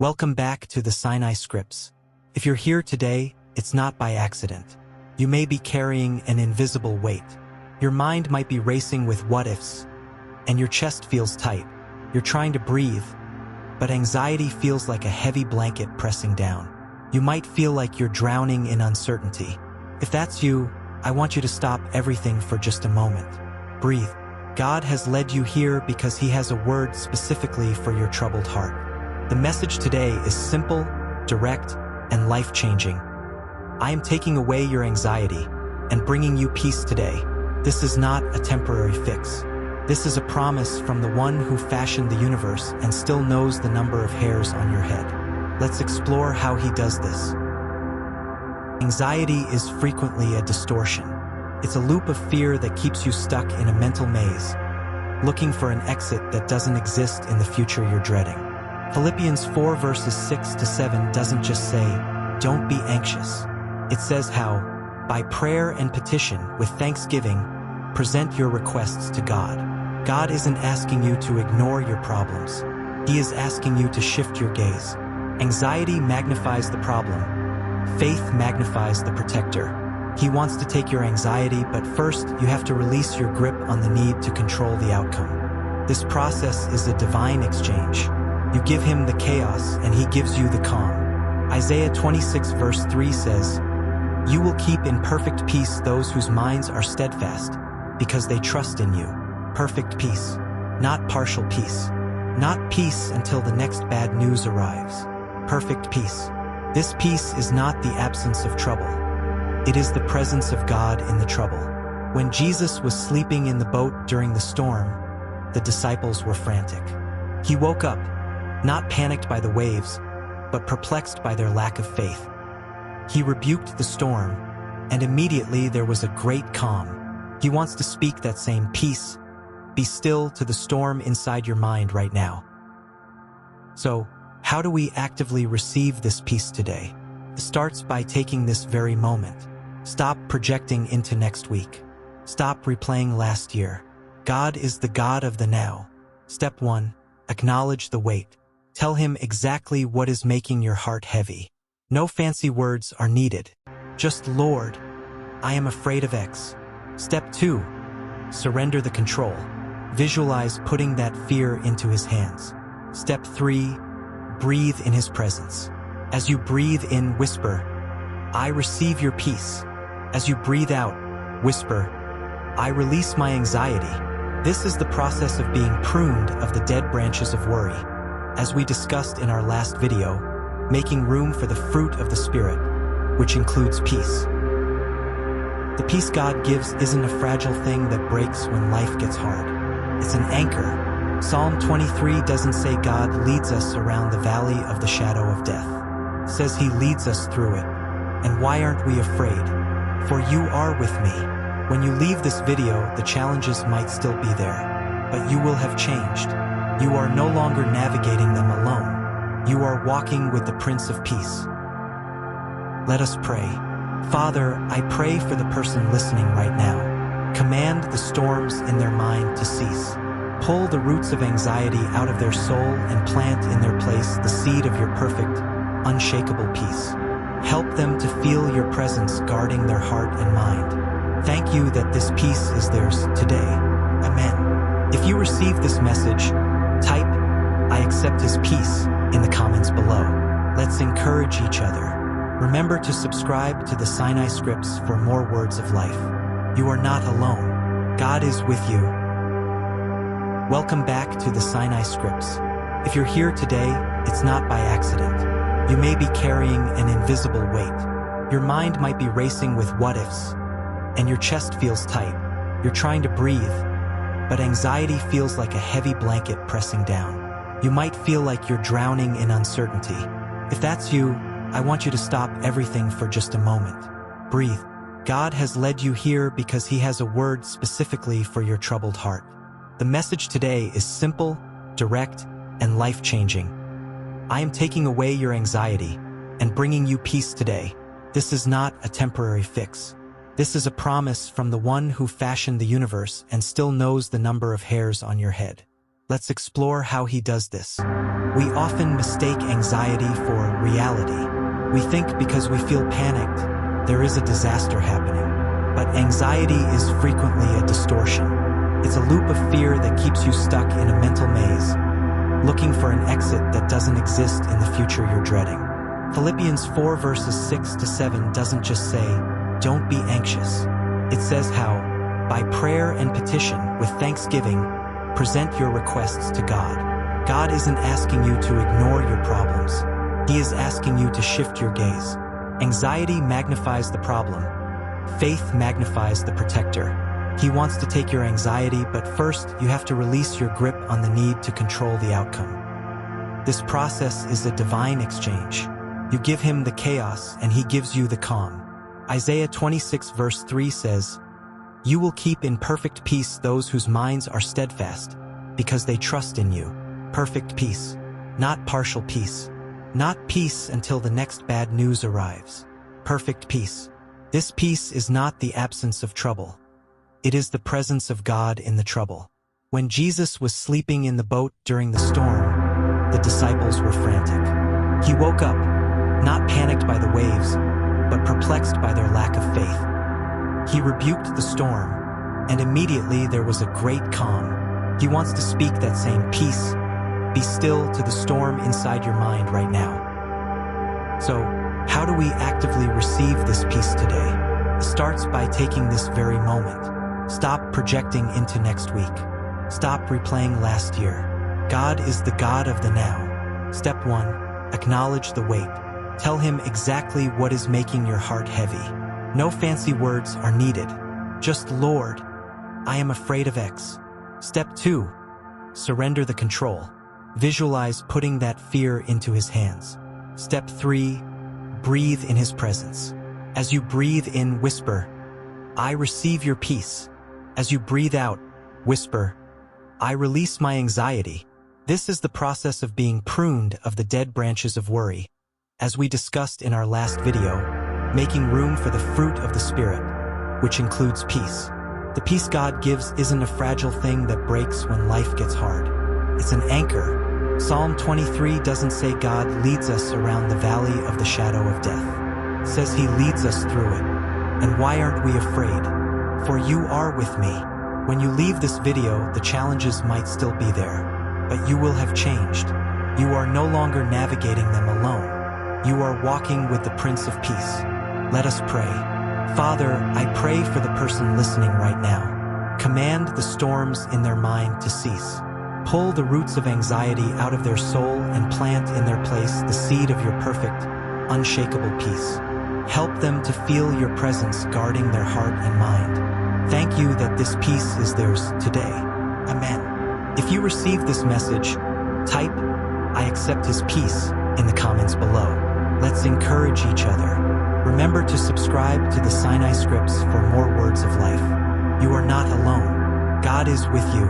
Welcome back to the Sinai Scripts. If you're here today, it's not by accident. You may be carrying an invisible weight. Your mind might be racing with what-ifs, and your chest feels tight. You're trying to breathe, but anxiety feels like a heavy blanket pressing down. You might feel like you're drowning in uncertainty. If that's you, I want you to stop everything for just a moment. Breathe. God has led you here because He has a word specifically for your troubled heart. The message today is simple, direct, and life-changing. I am taking away your anxiety and bringing you peace today. This is not a temporary fix. This is a promise from the one who fashioned the universe and still knows the number of hairs on your head. Let's explore how He does this. Anxiety is frequently a distortion. It's a loop of fear that keeps you stuck in a mental maze, looking for an exit that doesn't exist in the future you're dreading. Philippians 4 verses 6 to 7 doesn't just say, "Don't be anxious." It says how, by prayer and petition with thanksgiving, present your requests to God. God isn't asking you to ignore your problems. He is asking you to shift your gaze. Anxiety magnifies the problem. Faith magnifies the protector. He wants to take your anxiety, but first you have to release your grip on the need to control the outcome. This process is a divine exchange. You give Him the chaos and He gives you the calm. Isaiah 26 verse 3 says, "You will keep in perfect peace those whose minds are steadfast, because they trust in you." Perfect peace, not partial peace. Not peace until the next bad news arrives. Perfect peace. This peace is not the absence of trouble. It is the presence of God in the trouble. When Jesus was sleeping in the boat during the storm, the disciples were frantic. He woke up, not panicked by the waves, but perplexed by their lack of faith. He rebuked the storm, and immediately there was a great calm. He wants to speak that same peace. Be still to the storm inside your mind right now. So, how do we actively receive this peace today? It starts by taking this very moment. Stop projecting into next week. Stop replaying last year. God is the God of the now. Step 1. Acknowledge the weight. Tell Him exactly what is making your heart heavy. No fancy words are needed. Just, "Lord, I am afraid of X." Step 2. Surrender the control. Visualize putting that fear into His hands. Step 3. Breathe in His presence. As you breathe in, whisper, "I receive your peace." As you breathe out, whisper, "I release my anxiety." This is the process of being pruned of the dead branches of worry. As we discussed in our last video, making room for the fruit of the Spirit, which includes peace. The peace God gives isn't a fragile thing that breaks when life gets hard. It's an anchor. Psalm 23 doesn't say God leads us around the valley of the shadow of death. It says He leads us through it. And why aren't we afraid? For you are with me. When you leave this video, the challenges might still be there, but you will have changed. You are no longer navigating them alone. You are walking with the Prince of Peace. Let us pray. Father, I pray for the person listening right now. Command the storms in their mind to cease. Pull the roots of anxiety out of their soul and plant in their place the seed of your perfect, unshakable peace. Help them to feel your presence guarding their heart and mind. Thank you that this peace is theirs today. Amen. If you receive this message, type, "I accept His peace," in the comments below. Let's encourage each other. Remember to subscribe to the Sinai Scripts for more words of life. You are not alone. God is with you. Welcome back to the Sinai Scripts. If you're here today, it's not by accident. You may be carrying an invisible weight. Your mind might be racing with what-ifs, and your chest feels tight. You're trying to breathe, but anxiety feels like a heavy blanket pressing down. You might feel like you're drowning in uncertainty. If that's you, I want you to stop everything for just a moment. Breathe. God has led you here because He has a word specifically for your troubled heart. The message today is simple, direct, and life-changing. I am taking away your anxiety and bringing you peace today. This is not a temporary fix. This is a promise from the one who fashioned the universe and still knows the number of hairs on your head. Let's explore how he does this. We often mistake anxiety for reality. We think because we feel panicked, there is a disaster happening. But anxiety is frequently a distortion. It's a loop of fear that keeps you stuck in a mental maze, looking for an exit that doesn't exist in the future you're dreading. Philippians 4 verses 6 to 7 doesn't just say, "Don't be anxious." It says how, by prayer and petition, with thanksgiving, present your requests to God. God isn't asking you to ignore your problems. He is asking you to shift your gaze. Anxiety magnifies the problem. Faith magnifies the protector. He wants to take your anxiety, but first you have to release your grip on the need to control the outcome. This process is a divine exchange. You give him the chaos and he gives you the calm. Isaiah 26 verse 3 says, "You will keep in perfect peace those whose minds are steadfast, because they trust in you." Perfect peace, not partial peace. Not peace until the next bad news arrives. Perfect peace. This peace is not the absence of trouble. It is the presence of God in the trouble. When Jesus was sleeping in the boat during the storm, the disciples were frantic. He woke up, not panicked by the waves, but perplexed by their lack of faith. He rebuked the storm, and immediately there was a great calm. He wants to speak that same peace. Be still to the storm inside your mind right now. So, how do we actively receive this peace today? It starts by taking this very moment. Stop projecting into next week. Stop replaying last year. God is the God of the now. Step 1, acknowledge the weight. Tell him exactly what is making your heart heavy. No fancy words are needed. Just, "Lord, I am afraid of X." Step 2, surrender the control. Visualize putting that fear into his hands. Step 3, breathe in his presence. As you breathe in, whisper, "I receive your peace." As you breathe out, whisper, "I release my anxiety." This is the process of being pruned of the dead branches of worry. As we discussed in our last video, making room for the fruit of the Spirit, which includes peace. The peace God gives isn't a fragile thing that breaks when life gets hard. It's an anchor. Psalm 23 doesn't say God leads us around the valley of the shadow of death. It says he leads us through it. And why aren't we afraid? For you are with me. When you leave this video, the challenges might still be there, but you will have changed. You are no longer navigating them alone. You are walking with the Prince of Peace. Let us pray. Father, I pray for the person listening right now. Command the storms in their mind to cease. Pull the roots of anxiety out of their soul and plant in their place the seed of your perfect, unshakable peace. Help them to feel your presence guarding their heart and mind. Thank you that this peace is theirs today. Amen. If you received this message, type, "I accept his peace," in the comments below. Let's encourage each other. Remember to subscribe to the Sinai Scripts for more words of life. You are not alone. God is with you.